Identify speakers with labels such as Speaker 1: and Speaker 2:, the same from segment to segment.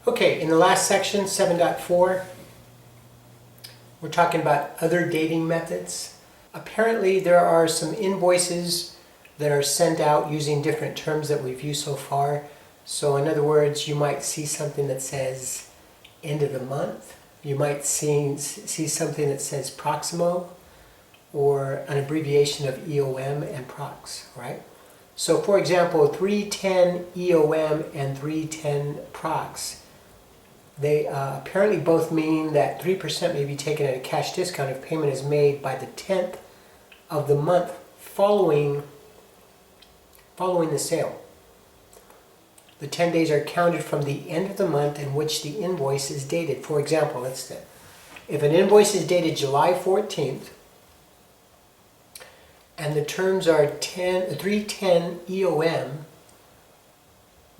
Speaker 1: Okay, in the last section, 7.4, we're talking about other dating methods. Apparently there are some invoices that are sent out using different terms that we've used so far. So in other words, you might see something that says end of the month. You might see something that says Proximo, or an abbreviation of EOM and Prox, right? So for example, 310 EOM and 310 Prox, they apparently both mean that 3% may be taken at a cash discount if payment is made by the 10th of the month following the sale. The 10 days are counted from the end of the month in which the invoice is dated. For example, let's say, if an invoice is dated July 14th, and the terms are 310 EOM,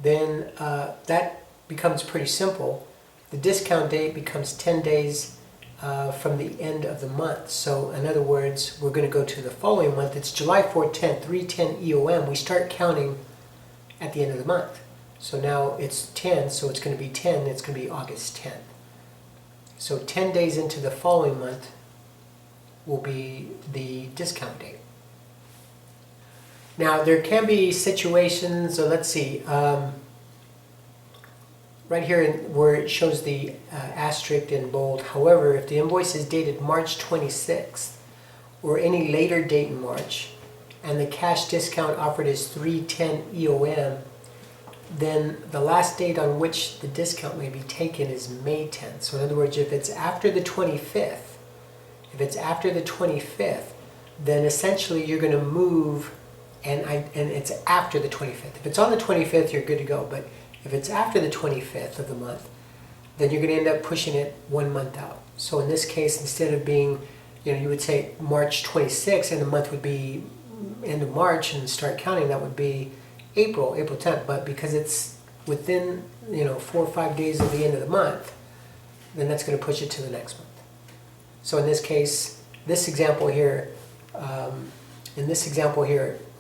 Speaker 1: then that becomes pretty simple. The discount date becomes 10 days from the end of the month. So in other words, we're going to go to the following month. It's July 4th, 310 EOM. We start counting at the end of the month. So now it's 10, so it's going to be 10, it's going to be August 10th. So 10 days into the following month will be the discount date. Now there can be situations, so let's see, right here where it shows the asterisk in bold. However, if the invoice is dated March 26th or any later date in March, and the cash discount offered is 310 EOM, then the last date on which the discount may be taken is May 10th. So in other words, if it's after the 25th, then essentially you're going to move, and it's after the 25th. If it's on the 25th, you're good to go. But if it's after the 25th of the month, then you're going to end up pushing it 1 month out. So in this case, instead of being, you would say March 26th, and the month would be end of March, and start counting, that would be April 10th. But because it's within 4 or 5 days of the end of the month, then that's going to push it to the next month. So in this case, this example here,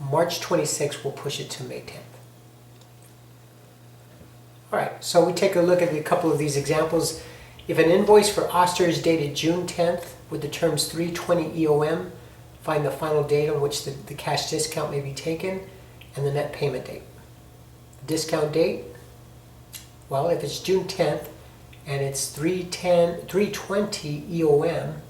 Speaker 1: March 26th will push it to May 10th. All right, so we take a look at a couple of these examples. If an invoice for Oster is dated June 10th with the terms 320 EOM, find the final date on which the cash discount may be taken and the net payment date. The discount date, well, if it's June 10th and it's 320 EOM,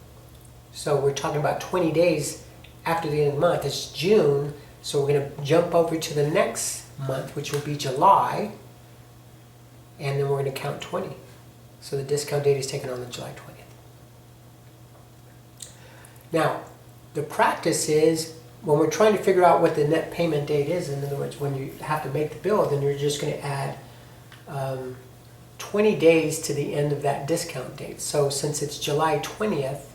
Speaker 1: so we're talking about 20 days after the end of the month. It's June, so we're going to jump over to the next month, which will be July, and then we're going to count 20. So the discount date is taken on the July 20th. Now, the practice is, when we're trying to figure out what the net payment date is, in other words, when you have to make the bill, then you're just going to add 20 days to the end of that discount date. So since it's July 20th,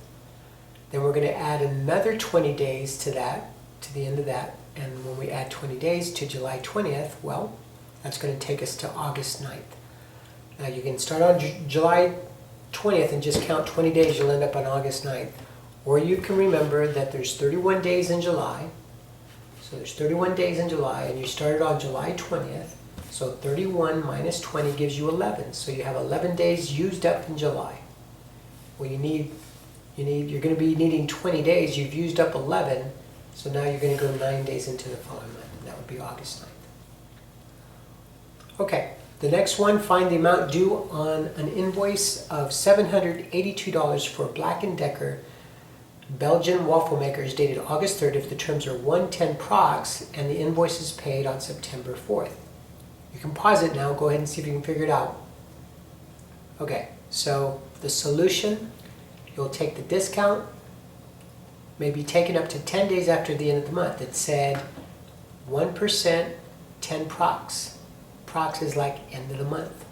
Speaker 1: then we're going to add another 20 days to that, to the end of that. And when we add 20 days to July 20th, well, that's going to take us to August 9th. Now you can start on July 20th and just count 20 days, you'll end up on August 9th. Or you can remember that there's 31 days in July. So there's 31 days in July, and you started on July 20th. So 31 minus 20 gives you 11. So you have 11 days used up in July. Well, you're going to be needing 20 days. You've used up 11. So now you're going to go 9 days into the following month, and that would be August 9th. Okay, the next one, find the amount due on an invoice of $782 for Black & Decker Belgian waffle makers dated August 3rd if the terms are 110 Prox and the invoice is paid on September 4th. You can pause it now, go ahead and see if you can figure it out. Okay, so the solution, you'll take the discount, may be taken up to 10 days after the end of the month. It said 1%, 10 Prox. Prox is like end of the month.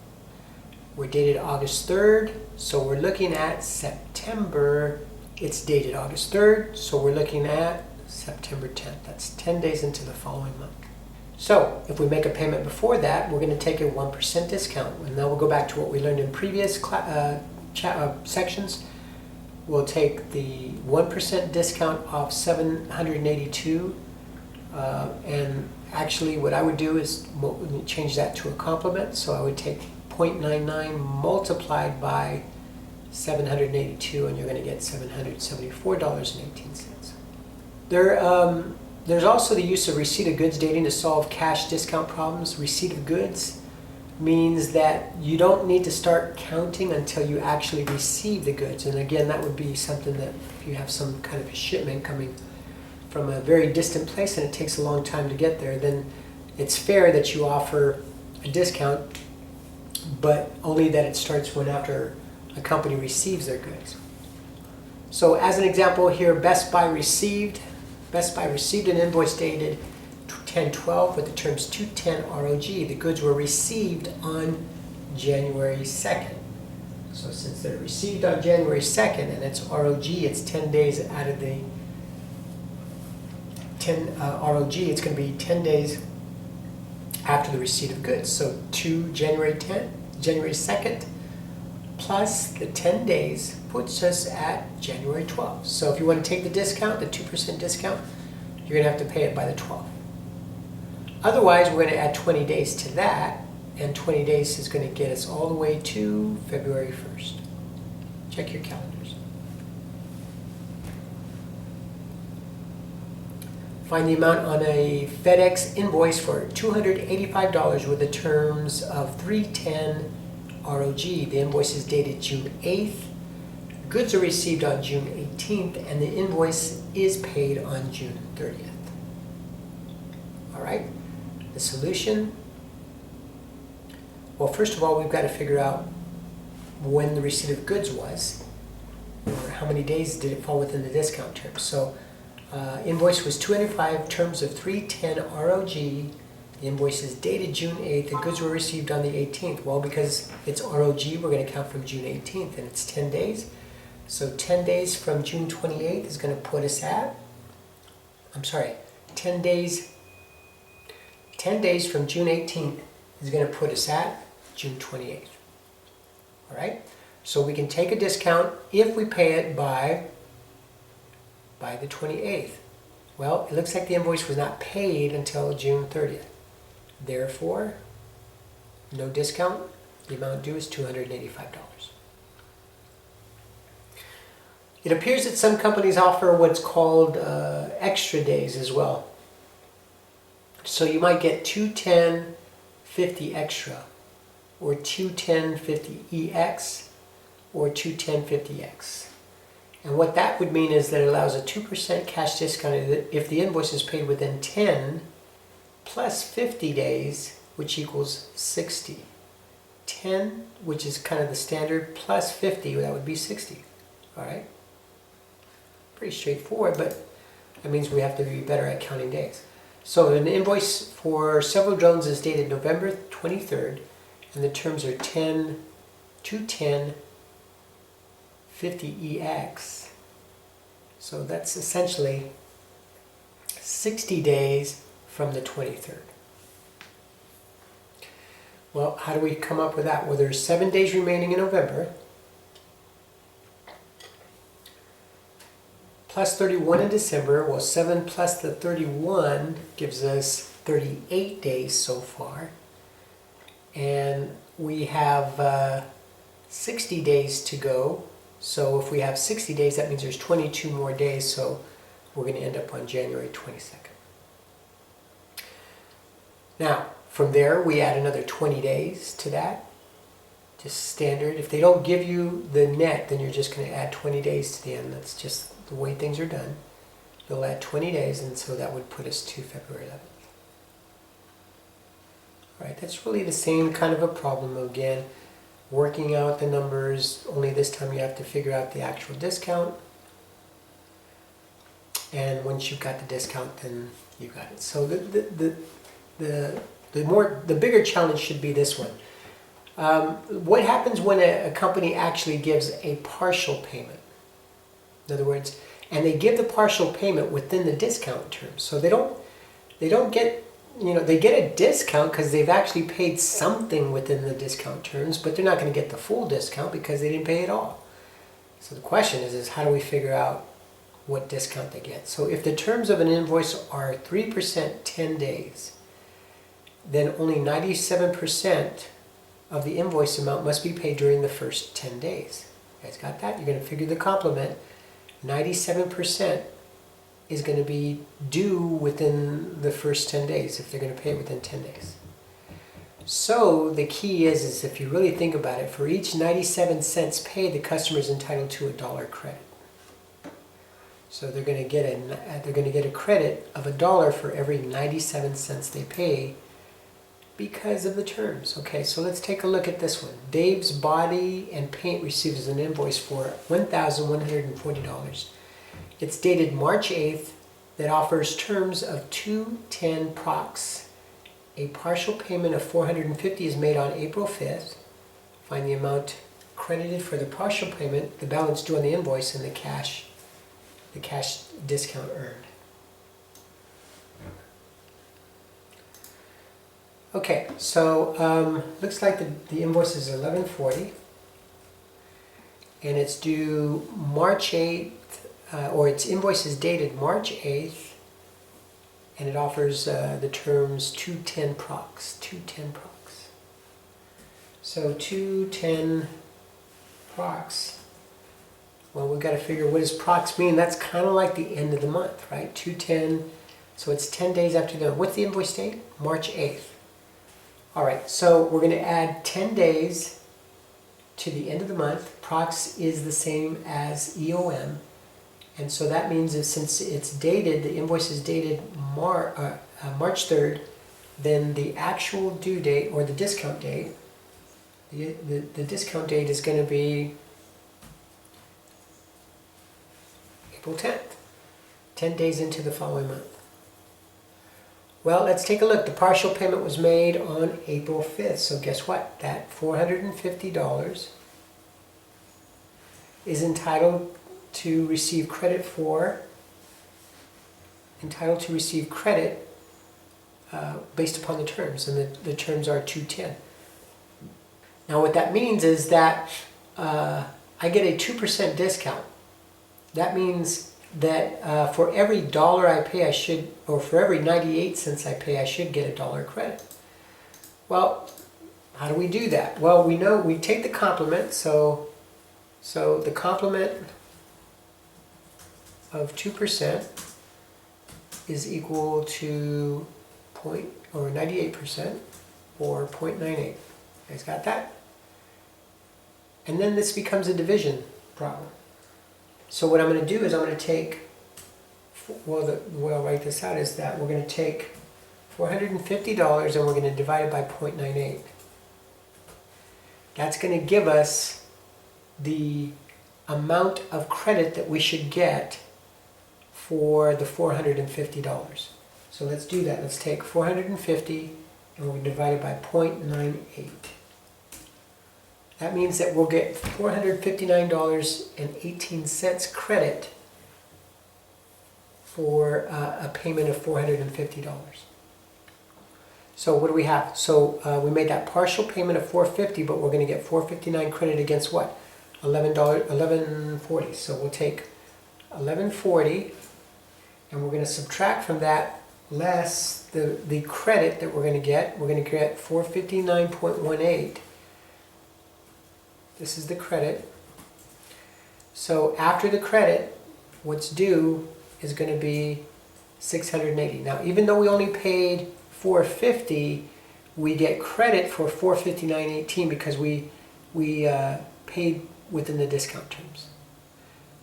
Speaker 1: We're dated August 3rd, so we're looking at September. It's dated August 3rd, so we're looking at September 10th. That's 10 days into the following month. So if we make a payment before that, we're going to take a 1% discount. And now we'll go back to what we learned in previous sections. We'll take the 1% discount off 782, and actually what I would do is change that to a complement. So I would take 0.99 multiplied by 782, and you're going to get $774.18. There's also the use of receipt of goods dating to solve cash discount problems. Receipt of goods means that you don't need to start counting until you actually receive the goods. And again, that would be something that if you have some kind of a shipment coming from a very distant place and it takes a long time to get there, then it's fair that you offer a discount, but only that it starts when after a company receives their goods. So as an example here, Best Buy received an invoice dated 10/12 with the terms 210 ROG. The goods were received on January 2nd. So since they're received on January 2nd and it's ROG, it's 10 days out of the 10 ROG, it's going to be 10 days after the receipt of goods. So January 2nd plus the 10 days puts us at January 12th. So if you want to take the discount, the 2% discount, you're going to have to pay it by the 12th. Otherwise, we're going to add 20 days to that, and 20 days is going to get us all the way to February 1st. Check your calendars. Find the amount on a FedEx invoice for $285 with the terms of 310 ROG. The invoice is dated June 8th. Goods are received on June 18th, and the invoice is paid on June 30th. All right, the solution? Well, first of all, we've got to figure out when the receipt of goods was, or how many days did it fall within the discount term. So invoice was 205, terms of 310 ROG. The invoice is dated June 8th. The goods were received on the 18th. Well, because it's ROG, we're going to count from June 18th, and it's 10 days. So 10 days from June 28th is going to put us at, 10 days from June 18th is going to put us at June 28th. All right? So we can take a discount if we pay it by the 28th. Well, it looks like the invoice was not paid until June 30th. Therefore, no discount. The amount due is $285. It appears that some companies offer what's called extra days as well. So you might get 210.50 extra, or 210.50 EX, or 210.50X. And what that would mean is that it allows a 2% cash discount if the invoice is paid within 10 plus 50 days, which equals 60. 10, which is kind of the standard, plus 50, that would be 60. All right? Pretty straightforward, but that means we have to be better at counting days. So an invoice for several drones is dated November 23rd, and the terms are 210.50EX. So that's essentially 60 days from the 23rd. Well, how do we come up with that? Well, there's 7 days remaining in November, plus 31 in December. Well, 7 plus the 31 gives us 38 days so far. And we have 60 days to go. So if we have 60 days, that means there's 22 more days. So we're going to end up on January 22nd. Now, from there, we add another 20 days to that. Just standard. If they don't give you the net, then you're just going to add 20 days to the end. That's just the way things are done. You'll add 20 days, and so that would put us to February 11th. All right, that's really the same kind of a problem again. Working out the numbers, only this time you have to figure out the actual discount. And once you've got the discount, then you got it. So the bigger challenge should be this one. What happens when a company actually gives a partial payment? In other words, and they give the partial payment within the discount terms. So they don't get, they get a discount because they've actually paid something within the discount terms, but they're not going to get the full discount because they didn't pay it all. So the question is how do we figure out what discount they get? So if the terms of an invoice are 3% 10 days, then only 97% of the invoice amount must be paid during the first 10 days. You guys got that? You're going to figure the complement. 97% is going to be due within the first 10 days if they're going to pay it within 10 days. So the key is if you really think about it, for each 97 cents paid, the customer is entitled to $1 credit. So they're going to get a credit of $1 for every 97 cents they pay because of the terms. Okay, so let's take a look at this one. Dave's Body and Paint receives an invoice for $1,140. It's dated March 8th that offers terms of 210 prox. A partial payment of $450 is made on April 5th. Find the amount credited for the partial payment, the balance due on the invoice, and the cash discount earned. Okay, so looks like the invoice is $1140, and it's due March 8th, or its invoice is dated March 8th, and it offers the terms 210 prox, 210 prox. So 210 prox, well, we've got to figure what does prox mean. That's kind of like the end of the month, right? 210, so it's 10 days after the, what's the invoice date? March 8th. All right, so we're going to add 10 days to the end of the month. Prox is the same as EOM. And so that means that since it's dated, the invoice is dated March 3rd, then the actual due date, or the discount date, the discount date is going to be April 10th, 10 days into the following month. Well, let's take a look. The partial payment was made on April 5th. So guess what? That $450 is entitled to receive credit based upon the terms, and the terms are 210. Now what that means is that I get a 2% discount. That means that for every dollar I pay, or for every 98 cents I pay, I should get $1 credit. Well, how do we do that? Well, we know we take the complement, so the complement of 2% is equal to 98% or 0.98. You guys got that? And then this becomes a division problem. So what I'm going to do is I'm going to take, well, the way I'll write this out is that we're going to take $450 and we're going to divide it by 0.98. That's going to give us the amount of credit that we should get for the $450. So let's do that. Let's take 450 and we'll divide it by 0.98. That means that we'll get $459.18 credit for a payment of $450. So what do we have? So we made that partial payment of $450, but we're going to get $459 credit against what? $11.40. So we'll take $11.40 and we're going to subtract from that less the credit that we're going to get. We're going to get 459.18. This is the credit. So after the credit, what's due is going to be $680. Now, even though we only paid $450, we get credit for $459.18 because we paid within the discount terms.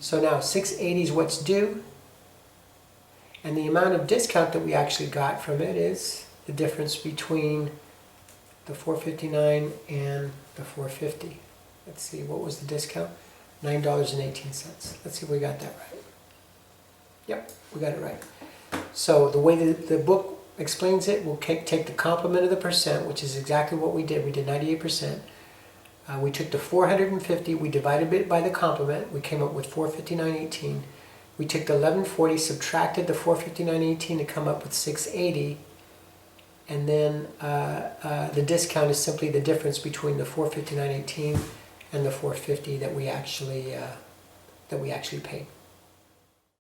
Speaker 1: So now $680 is what's due, and the amount of discount that we actually got from it is the difference between the $459 and the $450. Let's see, what was the discount? $9.18. Let's see if we got that right. Yep, we got it right. So the way the book explains it, we'll take the complement of the percent, which is exactly what we did. We did 98%. We took the 450, we divided it by the complement. We came up with 459.18. We took the 1140, subtracted the 459.18 to come up with 680. And then the discount is simply the difference between the 459.18 and the 450 that we actually paid.